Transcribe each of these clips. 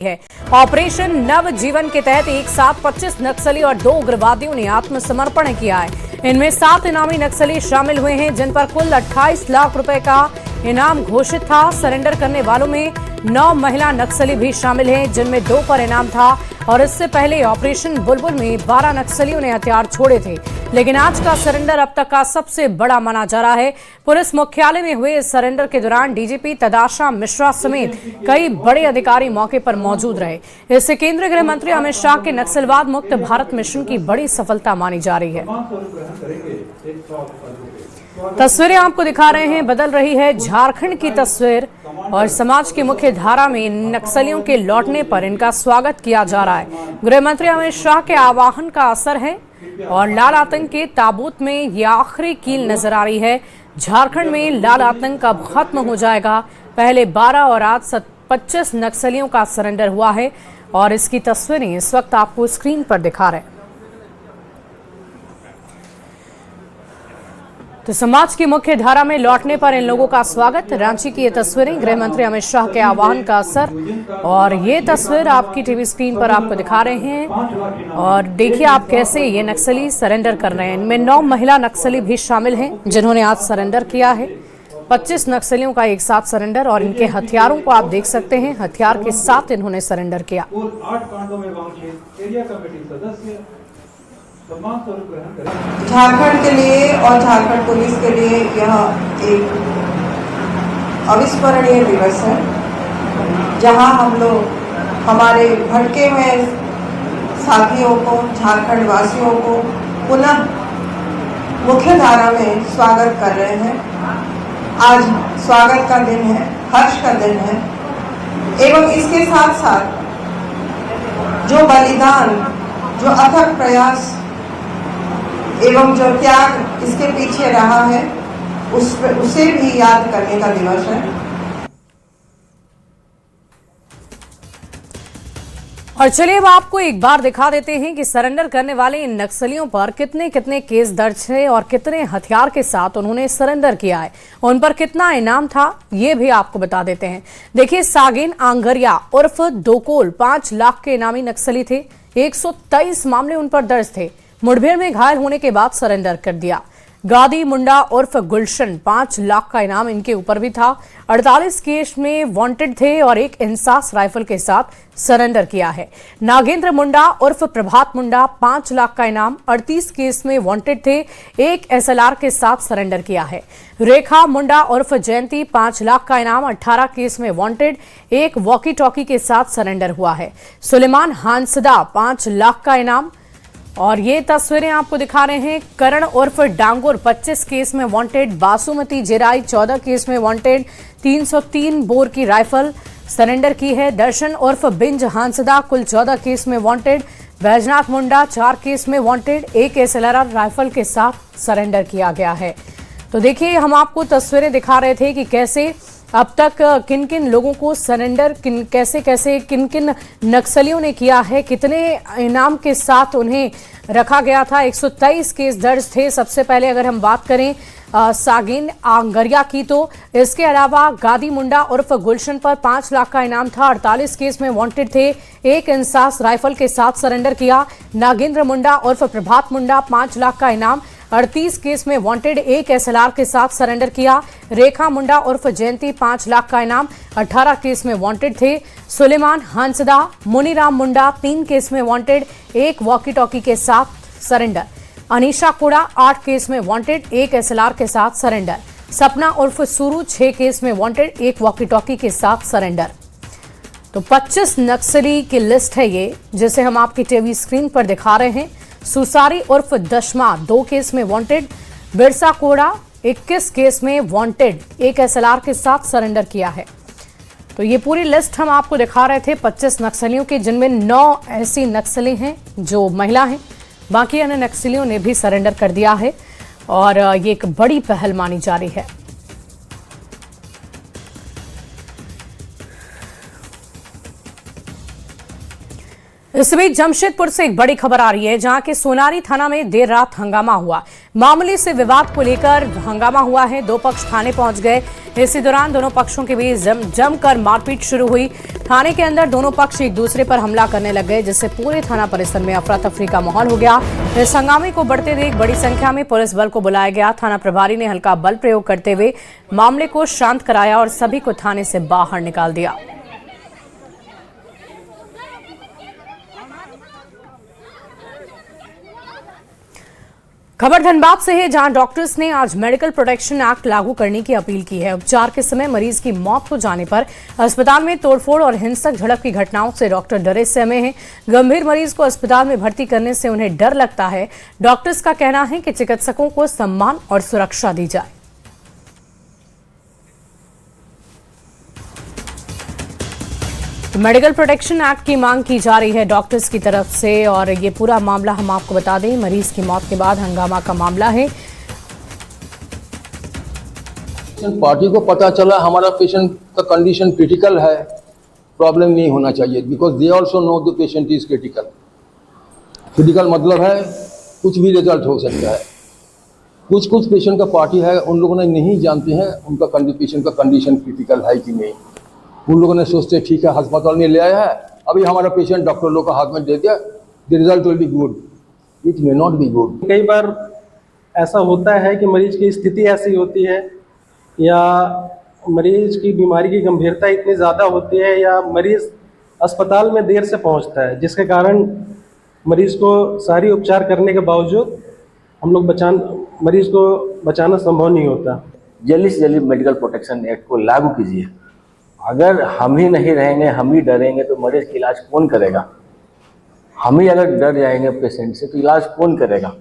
है। ऑपरेशन नवजीवन के तहत एक साथ 25 नक्सली और 2 उग्रवादियों ने आत्मसमर्पण किया है। इनमें 7 इनामी नक्सली शामिल हुए हैं, जिन पर कुल 28 लाख रुपए का इनाम घोषित था। सरेंडर करने वालों में 9 महिला नक्सली भी शामिल हैं, जिनमें 2 पर इनाम था। और इससे पहले ऑपरेशन बुलबुल में 12 नक्सलियों ने हथियार छोड़े थे, लेकिन आज का सरेंडर अब तक का सबसे बड़ा माना जा रहा है। पुलिस मुख्यालय में हुए इस सरेंडर के दौरान डीजीपी तदाशा मिश्रा समेत कई बड़े अधिकारी मौके पर मौजूद रहे। इससे केंद्रीय गृह मंत्री अमित शाह के नक्सलवाद मुक्त भारत मिशन की बड़ी सफलता मानी जा रही है। तस्वीरें आपको दिखा रहे हैं, बदल रही है झारखंड की तस्वीर और समाज की मुख्य धारा में नक्सलियों के लौटने पर इनका स्वागत किया जा रहा है। गृह मंत्री अमित शाह के आह्वान का असर है और लाल आतंक के ताबूत में ये आखिरी कील नजर आ रही है। झारखंड में लाल आतंक अब खत्म हो जाएगा। पहले 12 और आज 25 नक्सलियों का सरेंडर हुआ है और इसकी तस्वीरें इस वक्त आपको स्क्रीन पर दिखा रहे हैं। तो समाज की मुख्य धारा में लौटने पर इन लोगों का स्वागत। रांची की ये तस्वीरें गृह मंत्री अमित शाह के आह्वान का असर, और ये तस्वीर आपकी टीवी स्क्रीन पर आपको दिखा रहे हैं। और देखिए आप कैसे ये नक्सली सरेंडर कर रहे हैं। इनमें 9 महिला नक्सली भी शामिल हैं, जिन्होंने आज सरेंडर किया है। 25 नक्सलियों का एक साथ सरेंडर, और इनके हथियारों को आप देख सकते हैं। हथियार के साथ इन्होंने सरेंडर किया। झारखंड के लिए और झारखंड पुलिस के लिए यह एक अविस्मरणीय दिवस है, जहां हम लोग हमारे भटके हुए साथियों को, झारखंड वासियों को पुनः मुख्य धारा में स्वागत कर रहे हैं। आज स्वागत का दिन है, हर्ष का दिन है, एवं इसके साथ साथ जो बलिदान, जो अथक प्रयास एवं जो त्याग इसके पीछे रहा है, उसे भी याद करने का दिवस है। और चलिए अब आपको एक बार दिखा देते हैं कि सरेंडर करने वाले इन नक्सलियों पर कितने कितने केस दर्ज है और कितने हथियार के साथ उन्होंने सरेंडर किया है, उन पर कितना इनाम था, ये भी आपको बता देते हैं। देखिए, सागिन आंगरिया उर्फ दोकोल 5 लाख के इनामी नक्सली थे। 123 मामले उन पर दर्ज थे। मुठभेड़ में घायल होने के बाद सरेंडर कर दिया। गादी मुंडा उर्फ गुलशन 5 लाख का इनाम इनके ऊपर भी था। 48 केस में वांटेड थे और एक इंसास राइफल के साथ सरेंडर किया है। नागेंद्र मुंडा उर्फ प्रभात मुंडा 5 लाख का इनाम, 38 केस में वांटेड थे, एक एसएलआर के साथ सरेंडर किया है। रेखा मुंडा उर्फ जयंती 5 लाख का इनाम, 18 केस में वांटेड, एक वॉकी टॉकी के साथ सरेंडर हुआ है। सुलेमान हांसदा 5 लाख का इनाम। और ये तस्वीरें आपको दिखा रहे हैं। करण उर्फ डांगुर 25 केस में वांटेड। बासुमती जेराई 14 केस में वांटेड, 303 बोर की राइफल सरेंडर की है। दर्शन उर्फ बिंज हांसदा कुल 14 केस में वांटेड। बैजनाथ मुंडा 4 केस में वांटेड, एक एसएलआर राइफल के साथ सरेंडर किया गया है। तो देखिए, हम आपको तस्वीरें दिखा रहे थे कि कैसे अब तक किन किन लोगों को सरेंडर कैसे किन किन नक्सलियों ने किया है, कितने इनाम के साथ उन्हें रखा गया था। 123 केस दर्ज थे। सबसे पहले अगर हम बात करें सागिन आंगरिया की, तो इसके अलावा गादी मुंडा उर्फ गुलशन पर 5 लाख का इनाम था। 48 केस में वांटेड थे, एक इंसास राइफल के साथ सरेंडर किया। नागेंद्र मुंडा उर्फ प्रभात मुंडा 5 लाख का इनाम, 38 केस में वांटेड, एक एसएलआर के साथ सरेंडर किया। रेखा मुंडा उर्फ जयंती 5 लाख का इनाम, 18 केस में वांटेड थे। सुलेमान हांसदा, मुनीराम मुंडा 3 केस में वांटेड, एक वॉकी टॉकी के साथ सरेंडर। अनीशा कोड़ा 8 केस में वांटेड, एक एसएलआर के साथ सरेंडर। सपना उर्फ सुरू 6 केस में वांटेड, एक वॉकी टॉकी के साथ सरेंडर। तो 25 नक्सली की लिस्ट है ये, जिसे हम आपकी टीवी स्क्रीन पर दिखा रहे हैं। सुसारी उर्फ दशमा 2 केस में वांटेड। बिरसा कोड़ा 21 केस में वांटेड, एक एसएलआर के साथ सरेंडर किया है। तो ये पूरी लिस्ट हम आपको दिखा रहे थे 25 नक्सलियों की, जिनमें 9 ऐसी नक्सली हैं जो महिला हैं। बाकी अन्य नक्सलियों ने भी सरेंडर कर दिया है और ये एक बड़ी पहल मानी जा रही है। इस बीच जमशेदपुर से एक बड़ी खबर आ रही है, जहां के सोनारी थाना में देर रात हंगामा हुआ। मामले से विवाद को लेकर हंगामा हुआ है। 2 पक्ष थाने पहुंच गए। इसी दौरान दोनों पक्षों के बीच जमकर मारपीट शुरू हुई। थाने के अंदर दोनों पक्ष एक दूसरे पर हमला करने लग गए, जिससे पूरे थाना परिसर में अफरा तफरी का माहौल हो गया। इस हंगामे को बढ़ते देख बड़ी संख्या में पुलिस बल को बुलाया गया। थाना प्रभारी ने हल्का बल प्रयोग करते हुए मामले को शांत कराया और सभी को थाने से बाहर निकाल दिया। खबर धनबाद से है, जहां डॉक्टर्स ने आज मेडिकल प्रोटेक्शन एक्ट लागू करने की अपील की है। उपचार के समय मरीज की मौत हो जाने पर अस्पताल में तोड़फोड़ और हिंसक झड़प की घटनाओं से डॉक्टर डरे सहमे हैं। गंभीर मरीज को अस्पताल में भर्ती करने से उन्हें डर लगता है। डॉक्टर्स का कहना है कि चिकित्सकों को सम्मान और सुरक्षा दी जाए। मेडिकल प्रोटेक्शन एक्ट की मांग की जा रही है डॉक्टर्स की तरफ से, और ये पूरा मामला हम आपको बता दें, मरीज की मौत के बाद हंगामा का मामला है। पार्टी को पता चला हमारा पेशेंट का कंडीशन क्रिटिकल है, प्रॉब्लम नहीं होना चाहिए, because they also know the patient is critical. Critical मतलब है कुछ भी रिजल्ट हो सकता है। कुछ पेशेंट का पार्टी है, उन लोगों ने नहीं जानते हैं उनका पेशेंट का कंडीशन क्रिटिकल है कि नहीं। उन लोगों ने सोचते ठीक है अस्पताल में ले आया है, अभी हमारा पेशेंट डॉक्टर लोग का हाथ में दे दिया, the result will be good, it may not be good. कई बार ऐसा होता है कि मरीज की स्थिति ऐसी होती है या मरीज की बीमारी की गंभीरता इतनी ज़्यादा होती है या मरीज अस्पताल में देर से पहुंचता है, जिसके कारण मरीज को सारी उपचार करने के बावजूद हम लोग मरीज को बचाना संभव नहीं होता। जल्दी से जल्दी मेडिकल प्रोटेक्शन एक्ट को लागू कीजिए। अगर हम ही नहीं रहेंगे, हम ही डरेंगे तो मरीज का इलाज कौन करेगा? हम ही अगर डर जाएंगे पेशेंट से तो इलाज कौन करेगा?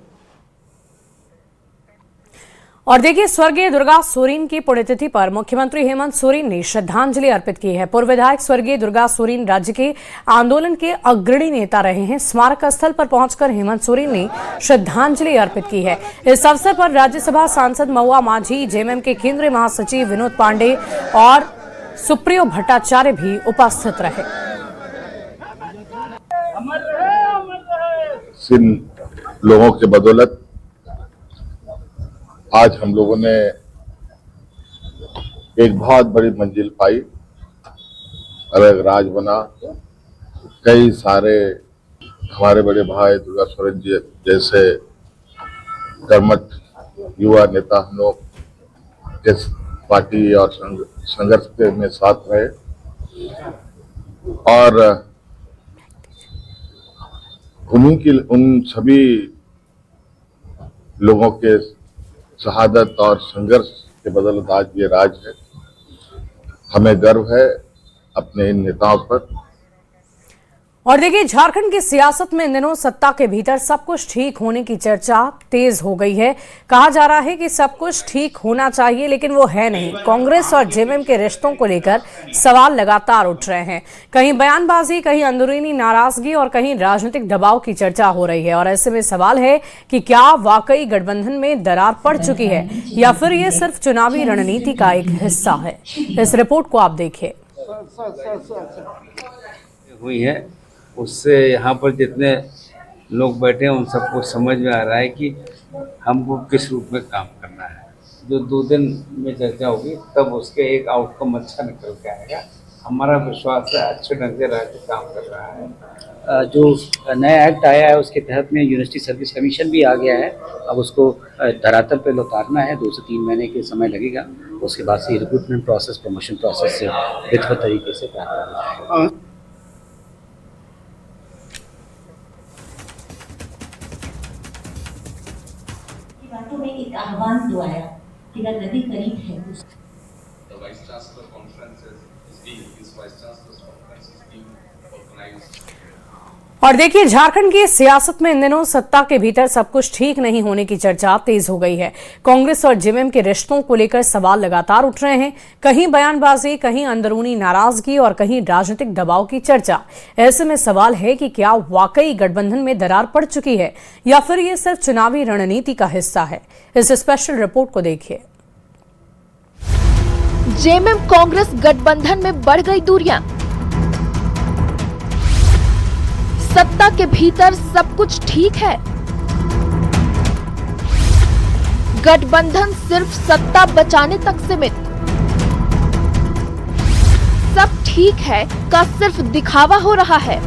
और देखिए, स्वर्गीय दुर्गा सोरेन की पुण्यतिथि पर मुख्यमंत्री हेमंत सोरेन ने श्रद्धांजलि अर्पित की है। पूर्व विधायक स्वर्गीय दुर्गा सोरेन राज्य के आंदोलन के अग्रणी नेता रहे हैं। स्मारक स्थल पर पहुंचकर हेमंत सोरेन ने श्रद्धांजलि अर्पित की है। इस अवसर पर राज्यसभा सांसद महुआ माझी, जेएमएम के केंद्रीय महासचिव विनोद पांडे और सुप्रियो भट्टाचार्य भी उपस्थित रहे। इन लोगों के बदौलत आज हम लोगों ने एक बहुत बड़ी मंजिल पाई, अलग राज बना। कई सारे हमारे बड़े भाई दुर्गा सोरेन जी जैसे कर्मठ युवा नेता हम लोग के पार्टी और संघर्ष के में साथ रहे, और उन सभी लोगों के शहादत और संघर्ष के बदौलत आज ये राज है। हमें गर्व है अपने इन नेताओं पर। और देखिए, झारखंड की सियासत में इन दिनों सत्ता के भीतर सब कुछ ठीक होने की चर्चा तेज हो गई है। कहा जा रहा है कि सब कुछ ठीक होना चाहिए, लेकिन वो है नहीं। कांग्रेस और जेएमएम के रिश्तों को लेकर सवाल लगातार उठ रहे हैं। कहीं बयानबाजी, कहीं अंदरूनी नाराजगी और कहीं राजनीतिक दबाव की चर्चा हो रही है। और ऐसे में सवाल है कि क्या वाकई गठबंधन में दरार पड़ चुकी है या फिर ये सिर्फ चुनावी रणनीति का एक हिस्सा है। इस रिपोर्ट को आप देखिए। हुई है, उससे यहाँ पर जितने लोग बैठे हैं उन सबको समझ में आ रहा है कि हमको किस रूप में काम करना है। जो 2 दिन में चर्चा होगी तब उसके एक आउटकम अच्छा निकल के आएगा। हमारा विश्वास है अच्छे ढंग से राज्य काम कर रहा है। जो नया एक्ट आया है उसके तहत में यूनिवर्सिटी सर्विस कमीशन भी आ गया है। अब उसको धरातल पे उतारना है, 2 से 3 महीने के समय लगेगा। उसके बाद से रिक्रूटमेंट प्रोसेस, प्रमोशन प्रोसेस से बेहतर तरीके से काम करना है। बातों में एक आह्वान तो आया कि अगर नदी करीब है और देखिए, झारखंड की सियासत में इन दिनों सत्ता के भीतर सब कुछ ठीक नहीं होने की चर्चा तेज हो गई है। कांग्रेस और जेएमएम के रिश्तों को लेकर सवाल लगातार उठ रहे हैं। कहीं बयानबाजी, कहीं अंदरूनी नाराजगी और कहीं राजनीतिक दबाव की चर्चा। ऐसे में सवाल है कि क्या वाकई गठबंधन में दरार पड़ चुकी है या फिर ये सिर्फ चुनावी रणनीति का हिस्सा है। इस स्पेशल रिपोर्ट को देखिए। जेएमएम कांग्रेस गठबंधन में बढ़ गई दूरियां। सत्ता के भीतर सब कुछ ठीक है। गठबंधन सिर्फ सत्ता बचाने तक सीमित। ठीक है का सिर्फ दिखावा हो रहा है।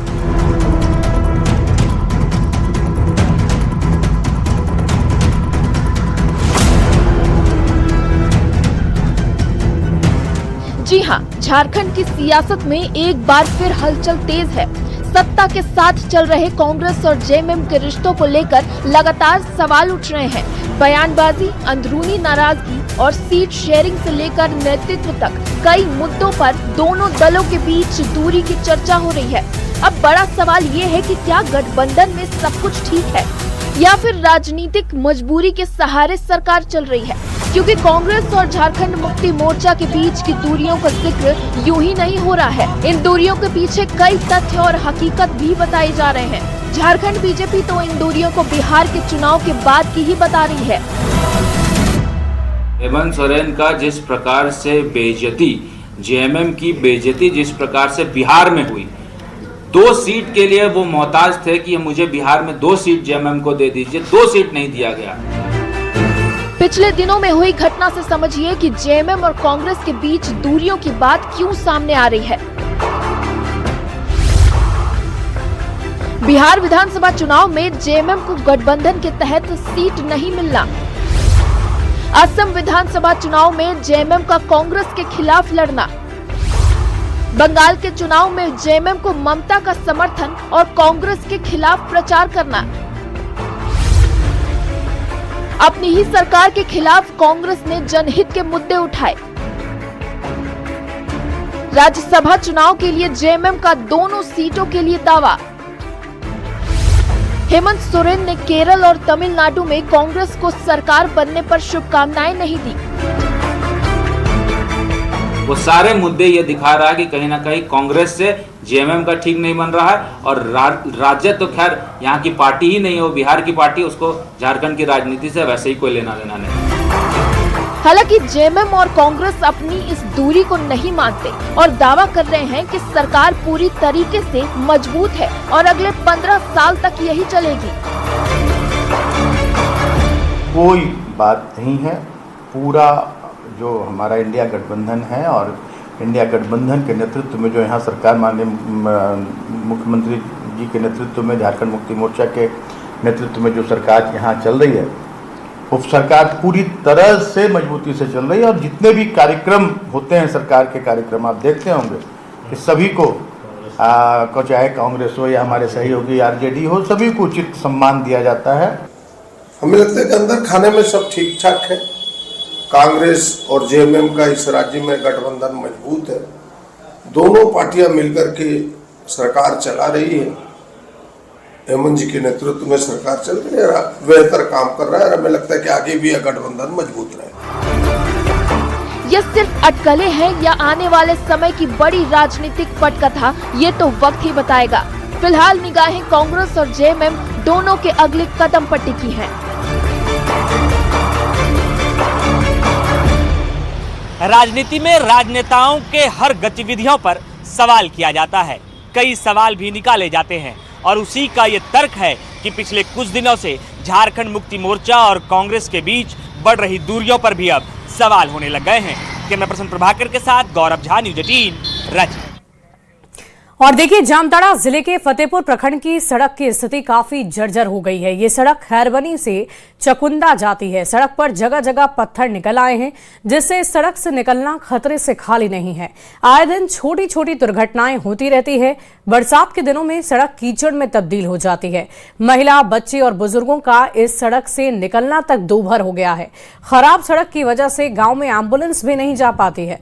जी हां, झारखंड की सियासत में एक बार फिर हलचल तेज है। सत्ता के साथ चल रहे कांग्रेस और जेएमएम के रिश्तों को लेकर लगातार सवाल उठ रहे हैं। बयानबाजी, अंदरूनी नाराजगी और सीट शेयरिंग से लेकर नेतृत्व तक कई मुद्दों पर दोनों दलों के बीच दूरी की चर्चा हो रही है। अब बड़ा सवाल ये है कि क्या गठबंधन में सब कुछ ठीक है या फिर राजनीतिक मजबूरी के सहारे सरकार चल रही है, क्योंकि कांग्रेस और झारखंड मुक्ति मोर्चा के बीच की दूरियों का जिक्र यूं ही नहीं हो रहा है। इन दूरियों के पीछे कई तथ्य और हकीकत भी बताए जा रहे हैं। झारखंड बीजेपी तो इन दूरियों को बिहार के चुनाव के बाद की ही बता रही है। हेमंत सोरेन का जिस प्रकार से बेइज्जती, जेएमएम की बेइज्जती जिस प्रकार से बिहार में हुई, 2 सीट के लिए वो मोहताज थे कि मुझे बिहार में 2 सीट जेएमएम को दे दीजिए, 2 सीट नहीं दिया गया। पिछले दिनों में हुई घटना से समझिए कि जेएमएम और कांग्रेस के बीच दूरियों की बात क्यों सामने आ रही है। बिहार विधानसभा चुनाव में जेएमएम को गठबंधन के तहत सीट नहीं मिलना, असम विधानसभा चुनाव में जेएमएम का कांग्रेस के खिलाफ लड़ना, बंगाल के चुनाव में जेएमएम को ममता का समर्थन और कांग्रेस के खिलाफ प्रचार करना, अपनी ही सरकार के खिलाफ कांग्रेस ने जनहित के मुद्दे उठाए, राज्यसभा चुनाव के लिए जेएमएम का दोनों सीटों के लिए दावा, हेमंत सोरेन ने केरल और तमिलनाडु में कांग्रेस को सरकार बनने पर शुभकामनाएं नहीं दी। वो सारे मुद्दे ये दिखा रहा है कि कहीं ना कहीं कांग्रेस से जेएमएम का ठीक नहीं बन रहा है, और राज्य तो खैर यहाँ की पार्टी ही नहीं है, वो बिहार की पार्टी, उसको झारखंड की राजनीति से वैसे ही कोई लेना देना नहीं। हालांकि जेएमएम और कांग्रेस अपनी इस दूरी को नहीं मानते और दावा कर रहे हैं कि सरकार पूरी तरीके से मजबूत है और अगले 15 साल तक यही चलेगी। कोई बात नहीं है, पूरा जो हमारा इंडिया गठबंधन है और इंडिया गठबंधन के नेतृत्व में जो यहाँ सरकार माननीय मुख्यमंत्री जी के नेतृत्व में, झारखंड मुक्ति मोर्चा के नेतृत्व में जो सरकार यहाँ चल रही है, वो सरकार पूरी तरह से मजबूती से चल रही है। और जितने भी कार्यक्रम होते हैं सरकार के कार्यक्रम आप देखते होंगे कि सभी को चाहे कांग्रेस हो या हमारे सहयोगी आरजेडी हो, सभी को उचित सम्मान दिया जाता है। हमें लगता है कि अंदर खाने में सब ठीक ठाक है। कांग्रेस और जेएमएम का इस राज्य में गठबंधन मजबूत है, दोनों पार्टियां मिलकर के सरकार चला रही है। हेमंत जी के नेतृत्व में सरकार चल रही है, बेहतर काम कर रहा है और हमें लगता है कि आगे भी यह गठबंधन मजबूत रहे। ये सिर्फ अटकलें हैं या आने वाले समय की बड़ी राजनीतिक पटकथा, ये तो वक्त ही बताएगा। फिलहाल निगाहें कांग्रेस और जेएमएम दोनों के अगले कदम पर टिकी हैं। राजनीति में राजनेताओं के हर गतिविधियों पर सवाल किया जाता है, कई सवाल भी निकाले जाते हैं, और उसी का ये तर्क है कि पिछले कुछ दिनों से झारखंड मुक्ति मोर्चा और कांग्रेस के बीच बढ़ रही दूरियों पर भी अब सवाल होने लग गए हैं। कैमरा पर्सन प्रभाकर के साथ गौरव झा, न्यूज़ 18 रांची। और देखिए, जामताड़ा जिले के फतेहपुर प्रखंड की सड़क की स्थिति काफी जर्जर हो गई है। ये सड़क खैरबनी से चकुंदा जाती है। सड़क पर जगह जगह पत्थर निकल आए हैं, जिससे इस सड़क से निकलना खतरे से खाली नहीं है। आए दिन छोटी छोटी दुर्घटनाएं होती रहती है। बरसात के दिनों में सड़क कीचड़ में तब्दील हो जाती है। महिला, बच्चे और बुजुर्गों का इस सड़क से निकलना तक दूभर हो गया है। खराब सड़क की वजह से गाँव में एम्बुलेंस भी नहीं जा पाती है।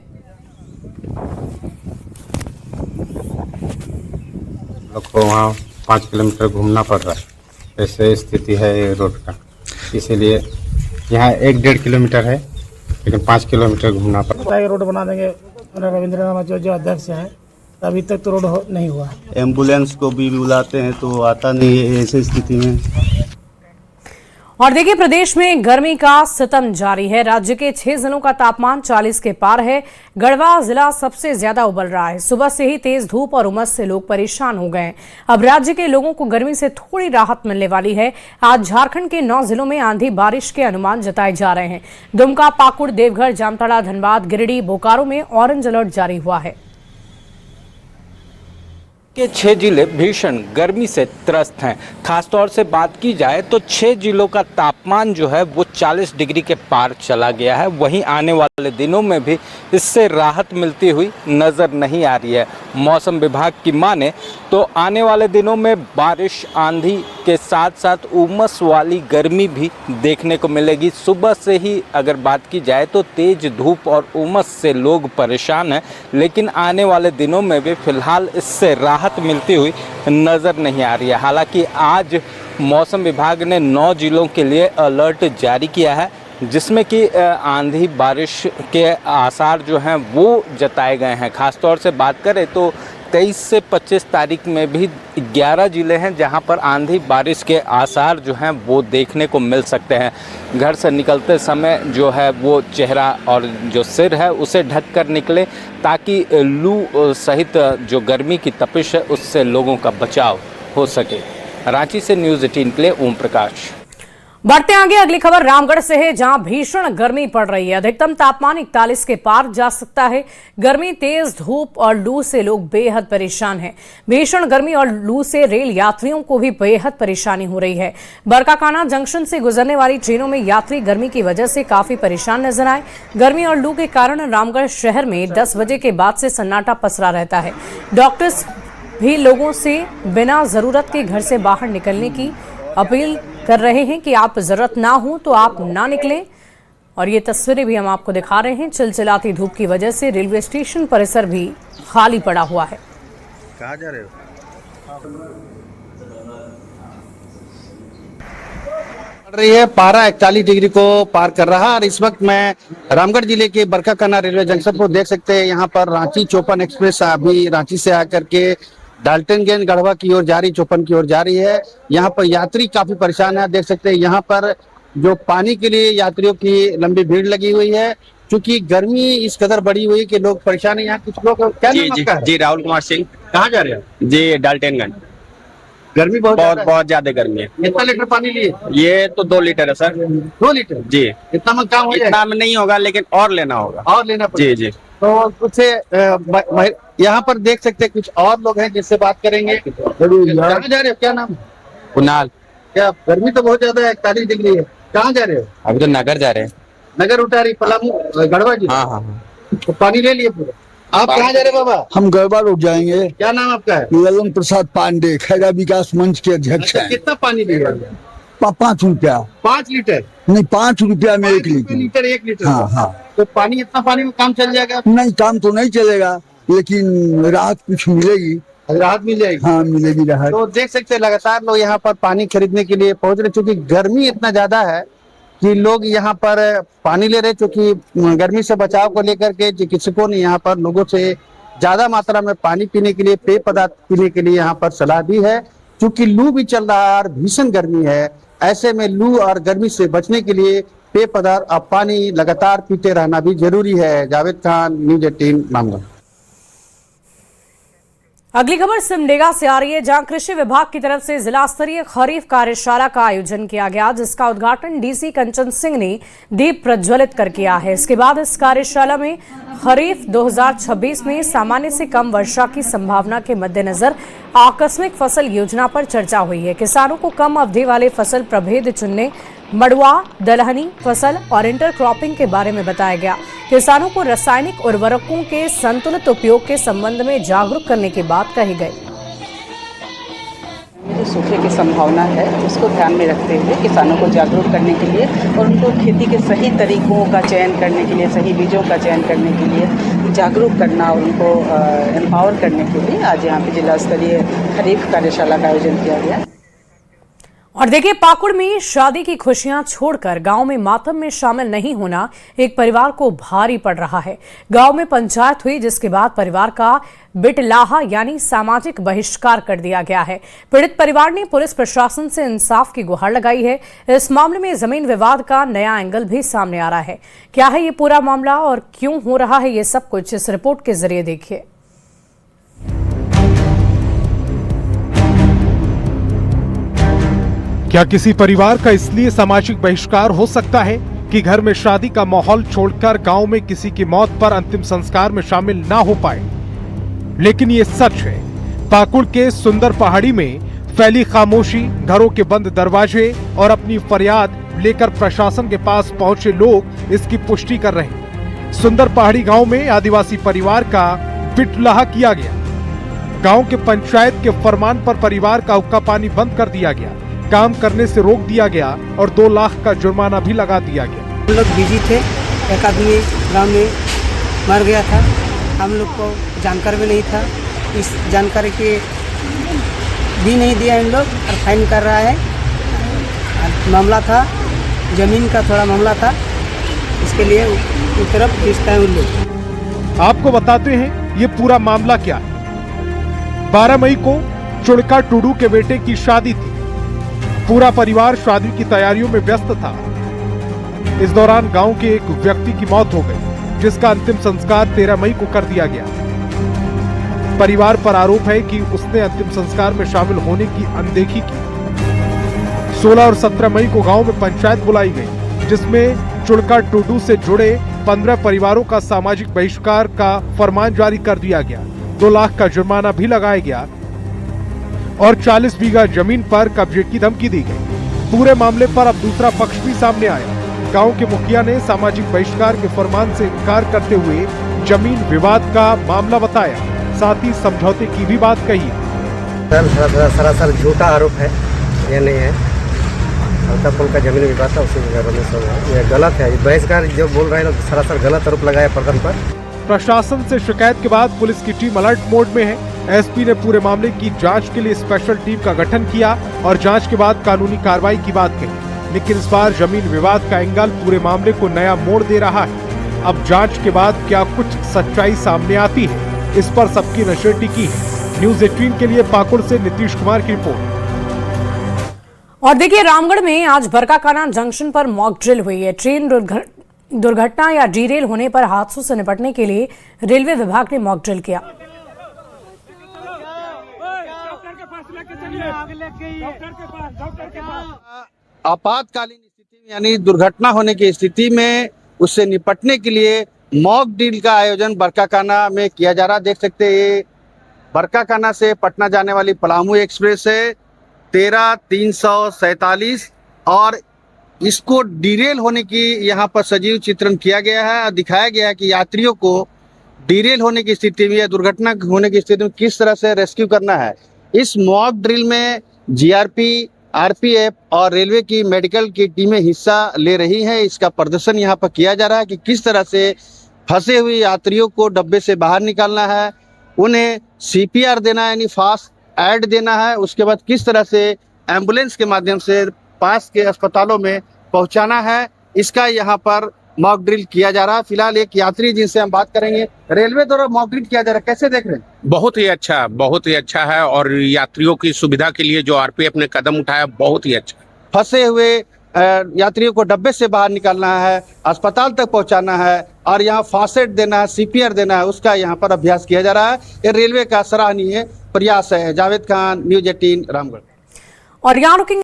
लोग को वहाँ 5 किलोमीटर घूमना पड़ रहा है। ऐसे स्थिति है ये रोड का, इसीलिए यहाँ 1-1.5 किलोमीटर है, लेकिन 5 किलोमीटर घूमना पड़ रहा है। रोड बना देंगे, रविंद्र जो अध्यक्ष है, अभी तक तो रोड नहीं हुआ। एम्बुलेंस को भी बुलाते हैं तो आता नहीं है ऐसी स्थिति में। और देखिए, प्रदेश में गर्मी का सितम जारी है। राज्य के 6 जिलों का तापमान 40 के पार है। गढ़वा जिला सबसे ज्यादा उबल रहा है। सुबह से ही तेज धूप और उमस से लोग परेशान हो गए। अब राज्य के लोगों को गर्मी से थोड़ी राहत मिलने वाली है। आज झारखंड के 9 जिलों में आंधी बारिश के अनुमान जताए जा रहे हैं। दुमका, पाकुड़, देवघर, जामताड़ा, धनबाद, गिरिडीह, बोकारो में ऑरेंज अलर्ट जारी हुआ है। के 6 जिले भीषण गर्मी से त्रस्त हैं। खासतौर से बात की जाए तो 6 जिलों का तापमान जो है वो 40 डिग्री के पार चला गया है। वहीं आने वाले दिनों में भी इससे राहत मिलती हुई नज़र नहीं आ रही है। मौसम विभाग की माने तो आने वाले दिनों में बारिश, आंधी के साथ साथ उमस वाली गर्मी भी देखने को मिलेगी। सुबह से ही अगर बात की जाए तो तेज़ धूप और उमस से लोग परेशान हैं, लेकिन आने वाले दिनों में भी फिलहाल इससे राहत मिलती हुई नज़र नहीं आ रही है। हालांकि आज मौसम विभाग ने 9 जिलों के लिए अलर्ट जारी किया है, जिसमें कि आंधी बारिश के आसार जो हैं वो जताए गए हैं। ख़ासतौर से बात करें तो 23 से 25 तारीख में भी 11 ज़िले हैं जहां पर आंधी बारिश के आसार जो हैं वो देखने को मिल सकते हैं। घर से निकलते समय जो है वो चेहरा और जो सिर है उसे ढक कर निकले, ताकि लू सहित जो गर्मी की तपिश है उससे लोगों का बचाव हो सके। रांची से न्यूज़ 18 के लिए ओम प्रकाश। बढ़ते आगे, अगली खबर रामगढ़ से है, जहां भीषण गर्मी पड़ रही है। अधिकतम तापमान 41 के पार जा सकता है। गर्मी, तेज धूप और लू से लोग बेहद परेशान हैं। भीषण गर्मी और लू से रेल यात्रियों को भी बेहद परेशानी हो रही है। बरकाकाना जंक्शन से गुजरने वाली ट्रेनों में यात्री गर्मी की वजह से काफी परेशान नजर आए। गर्मी और लू के कारण रामगढ़ शहर में 10 बजे के बाद से सन्नाटा पसरा रहता है। डॉक्टर्स भी लोगों से बिना जरूरत के घर से बाहर निकलने की अपील कर रहे हैं कि आप जरूरत ना हो तो आप ना निकलें। और ये तस्वीरें भी हम आपको दिखा रहे हैं। चिलचिलाती धूप की वजह से रेलवे स्टेशन परिसर भी खाली पड़ा हुआ है। कहाँ जा रहे हो? रही है, पारा 41 डिग्री को पार कर रहा है। और इस वक्त मैं रामगढ़ जिले के बरकाकाना रेलवे जंक्शन को देख सकते हैं। यहाँ पर रांची चौपन एक्सप्रेस अभी रांची से आकर के डाल्टनगंज गढ़वा की ओर जा रही, चौपन की ओर जा रही है। यहाँ पर यात्री काफी परेशान है। देख सकते हैं यहाँ पर जो पानी के लिए यात्रियों की लंबी भीड़ लगी हुई है, क्योंकि गर्मी इस कदर बढ़ी हुई है कि लोग परेशान है। यहाँ कुछ लोग, क्या नाम आपका है? जी राहुल कुमार सिंह। कहाँ जा रहे हो? जी डाल्टनगंज। गर्मी बहुत ज्यादा गर्मी है। कितना लीटर पानी लिए? ये तो 2 लीटर है सर। 2 लीटर? जी। इतना में काम हो जाएगा? इतना में नहीं होगा, लेकिन और लेना होगा। और लेना पड़ेगा। जी जी। तो कुछ यहाँ पर देख सकते हैं, कुछ और लोग हैं जिससे बात करेंगे। कहाँ जा रहे हो? क्या नाम है? कुणाल। क्या गर्मी तो बहुत ज्यादा है, 41 डिग्री है। कहाँ जा रहे हो? अभी तो नगर जा रहे हैं। नगर उठा रही, पलामू, गढ़वा जी? हाँ हाँ। तो पानी ले लिए पूरा? आप कहाँ जा रहे बाबा? हम गढ़वा रोड जाएंगे। क्या नाम आपका है? ललन प्रसाद पांडे, खैरा विकास मंच के अध्यक्ष हैं। कितना पानी लिया? 5 रुपया। 5 लीटर? नहीं, 5 रुपया में 1 लीटर। 1 लीटर? हाँ हाँ। तो पानी, इतना पानी में काम चल जाएगा? नहीं, काम तो नहीं चलेगा, लेकिन राहत कुछ मिलेगी। राहत मिल जाएगी? हाँ, मिलेगी राहत। तो देख सकते हैं लगातार लोग यहाँ पर पानी खरीदने के लिए पहुंच रहे, क्योंकि गर्मी इतना ज्यादा है कि लोग यहाँ पर पानी ले रहे। क्योंकि गर्मी से बचाव को लेकर के चिकित्सकों ने यहाँ पर लोगों से ज्यादा मात्रा में पानी पीने के लिए, पेय पदार्थ पीने के लिए यहाँ पर सलाह दी है। क्योंकि लू भी चल रहा है और भीषण गर्मी है। ऐसे में लू और गर्मी से बचने के लिए पेय पदार्थ और पानी लगातार पीते रहना भी जरूरी है। जावेद खान, न्यूज़ 18 रामगढ़। अगली खबर सिमडेगा से आ रही है, जहां कृषि विभाग की तरफ से जिला स्तरीय खरीफ कार्यशाला का आयोजन किया गया, जिसका उद्घाटन डीसी कंचन सिंह ने दीप प्रज्वलित कर किया है। इसके बाद इस कार्यशाला में खरीफ 2026 में सामान्य से कम वर्षा की संभावना के मद्देनजर आकस्मिक फसल योजना पर चर्चा हुई है। किसानों को कम अवधि वाले फसल प्रभेद चुनने, मड़ुआ, दलहनी फसल और इंटरक्रॉपिंग के बारे में बताया गया। किसानों को रासायनिक उर्वरकों के संतुलित उपयोग के संबंध में जागरूक करने की बात कही गई। जो सूखे की संभावना है उसको ध्यान में रखते हुए किसानों को जागरूक करने के लिए और उनको खेती के सही तरीकों का चयन करने के लिए, सही बीजों का चयन करने के लिए जागरूक करना और उनको एम्पावर करने के लिए आज यहाँ पे जिला स्तरीय खरीफ कार्यशाला का आयोजन किया गया। और देखिए, पाकुड़ में शादी की खुशियां छोड़कर गांव में मातम में शामिल नहीं होना एक परिवार को भारी पड़ रहा है। गांव में पंचायत हुई, जिसके बाद परिवार का बिटलाहा यानी सामाजिक बहिष्कार कर दिया गया है। पीड़ित परिवार ने पुलिस प्रशासन से इंसाफ की गुहार लगाई है। इस मामले में जमीन विवाद का नया एंगल भी सामने आ रहा है। क्या है ये पूरा मामला और क्यों हो रहा है ये सब कुछ, इस रिपोर्ट के जरिए देखिए। क्या किसी परिवार का इसलिए सामाजिक बहिष्कार हो सकता है कि घर में शादी का माहौल छोड़कर गांव में किसी की मौत पर अंतिम संस्कार में शामिल ना हो पाए? लेकिन ये सच है, पाकुड़ के सुंदर पहाड़ी में फैली खामोशी, घरों के बंद दरवाजे और अपनी फरियाद लेकर प्रशासन के पास पहुंचे लोग इसकी पुष्टि कर रहे हैं। सुंदर पहाड़ी गांव में आदिवासी परिवार का बिटलाहा किया गया। गांव के पंचायत के फरमान पर परिवार का हुक्का पानी बंद कर दिया गया, काम करने से रोक दिया गया और 2 लाख का जुर्माना भी लगा दिया गया। हम लोग बिजी थे, एक आदमी गांव में मर गया था, हम लोग को जानकारी भी नहीं था, इस जानकारी के भी नहीं दिया इन लोग और फाइन कर रहा है। मामला था जमीन का, थोड़ा मामला था, इसके लिए उस तरफ खींचता है उन लोग। आपको बताते हैं ये पूरा मामला क्या है। 12 मई को चुड़का टुडू के बेटे की शादी थी। पूरा परिवार शादी की तैयारियों में व्यस्त था। इस दौरान गांव के एक व्यक्ति की मौत हो गई, जिसका अंतिम संस्कार 13 मई को कर दिया गया। परिवार पर आरोप है कि उसने अंतिम संस्कार में शामिल होने की अनदेखी की। 16 और 17 मई को गांव में पंचायत बुलाई गई, जिसमें चुड़का टुडू से जुड़े 15 परिवारों का सामाजिक बहिष्कार का फरमान जारी कर दिया गया। 2 लाख का जुर्माना भी लगाया गया और 40 बीघा जमीन पर कब्जे की धमकी दी गई। पूरे मामले पर अब दूसरा पक्ष भी सामने आया। गांव के मुखिया ने सामाजिक बहिष्कार के फरमान से इनकार करते हुए जमीन विवाद का मामला बताया, साथ ही समझौते की भी बात कही। सरासर झूठा आरोप है, ये नहीं है। का जमीन विवाद था, उसी जगह में सब है, ये गलत है। बहिष्कार जो बोल रहे हैं सरासर गलत आरोप लगाया प्रधान पर। प्रशासन से शिकायत के बाद पुलिस की टीम अलर्ट मोड में है। एसपी ने पूरे मामले की जांच के लिए स्पेशल टीम का गठन किया और जांच के बाद कानूनी कार्रवाई की बात कही। लेकिन इस बार जमीन विवाद का एंगल पूरे मामले को नया मोड़ दे रहा है। अब जांच के बाद क्या कुछ सच्चाई सामने आती है, इस पर सबकी नजर टिकी है। न्यूज़ 18 के लिए पाकुड़ से नीतीश कुमार की रिपोर्ट। और देखिए, रामगढ़ में आज बरकाकाना जंक्शन पर मॉक ड्रिल हुई है। ट्रेन दुर्घटना या डीरेल होने पर हादसों से निपटने के लिए रेलवे विभाग ने मॉक ड्रिल किया। आपातकालीन स्थिति में यानी दुर्घटना होने की स्थिति में उससे निपटने के लिए मॉक ड्रिल का आयोजन बरकाकाना में किया जा रहा। देख सकते हैं ये बरकाकाना से पटना जाने वाली पलामू एक्सप्रेस है 13-347 और इसको डीरेल होने की यहाँ पर सजीव चित्रण किया गया है और दिखाया गया है कि यात्रियों को डीरेल होने की स्थिति में या दुर्घटना होने की स्थिति में किस तरह से रेस्क्यू करना है। इस मॉक ड्रिल में जीआरपी, आरपीएफ और रेलवे की मेडिकल की टीमें हिस्सा ले रही हैं। इसका प्रदर्शन यहाँ पर किया जा रहा है कि किस तरह से फंसे हुए यात्रियों को डब्बे से बाहर निकालना है, उन्हें सीपीआर देना है यानी फास्ट एड देना है, उसके बाद किस तरह से एम्बुलेंस के माध्यम से पास के अस्पतालों में पहुंचाना है। इसका यहाँ पर मॉक ड्रिल किया जा रहा है। फिलहाल एक यात्री जिनसे हम बात करेंगे, रेलवे द्वारा मॉक ड्रिल किया जा रहा है, कैसे देख रहे हैं? बहुत ही अच्छा है और यात्रियों की सुविधा के लिए जो आरपीएफ ने कदम उठाया बहुत ही अच्छा। फंसे हुए यात्रियों को डब्बे से बाहर निकालना है, अस्पताल तक पहुंचाना है और यहाँ फास्ट एड देना है, सीपीआर देना है, उसका यहाँ पर अभ्यास किया जा रहा है। ये रेलवे का सराहनीय प्रयास है। जावेद खान, न्यूज़ 18 रामगढ़। और यहाँ रुकेंगे।